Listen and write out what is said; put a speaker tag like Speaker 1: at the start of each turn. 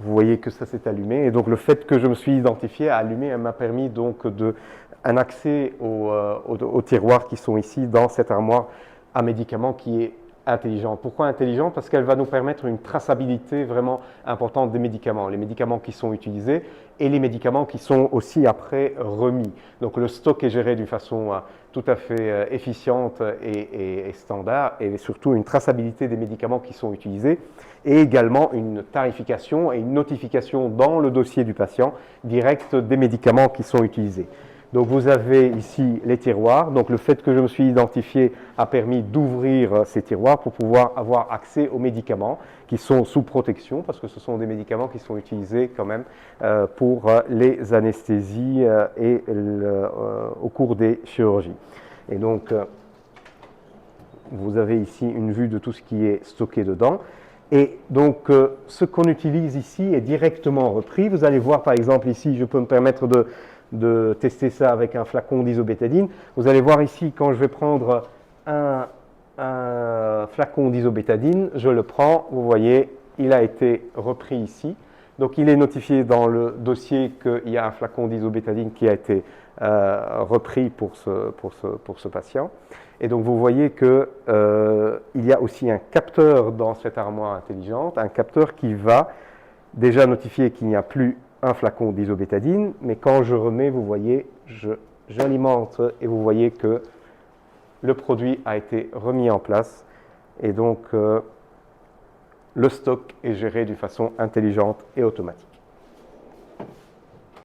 Speaker 1: vous voyez que ça s'est allumé. Et donc le fait que je me suis identifié à allumer m'a permis donc un accès aux tiroirs qui sont ici dans cette armoire à médicaments qui est intelligente. Pourquoi intelligente? Parce qu'elle va nous permettre une traçabilité vraiment importante des médicaments, les médicaments qui sont utilisés et les médicaments qui sont aussi après remis. Donc le stock est géré d'une façon tout à fait efficiente et standard, et surtout une traçabilité des médicaments qui sont utilisés, et également une tarification et une notification dans le dossier du patient direct des médicaments qui sont utilisés. Donc vous avez ici les tiroirs. Donc le fait que je me suis identifié a permis d'ouvrir ces tiroirs pour pouvoir avoir accès aux médicaments qui sont sous protection, parce que ce sont des médicaments qui sont utilisés quand même pour les anesthésies et au cours des chirurgies. Et donc vous avez ici une vue de tout ce qui est stocké dedans. Et donc, ce qu'on utilise ici est directement repris. Vous allez voir, par exemple, ici, je peux me permettre de tester ça avec un flacon d'isobétadine. Vous allez voir ici, quand je vais prendre un flacon d'isobétadine, je le prends, vous voyez, il a été repris ici. Donc, il est notifié dans le dossier qu'il y a un flacon d'isobétadine qui a été repris pour ce patient. Et donc, vous voyez qu'il y a aussi un capteur dans cette armoire intelligente, un capteur qui va déjà notifier qu'il n'y a plus un flacon d'isobétadine, mais quand je remets, vous voyez, j'alimente et vous voyez que le produit a été remis en place, et donc le stock est géré d'une façon intelligente et automatique.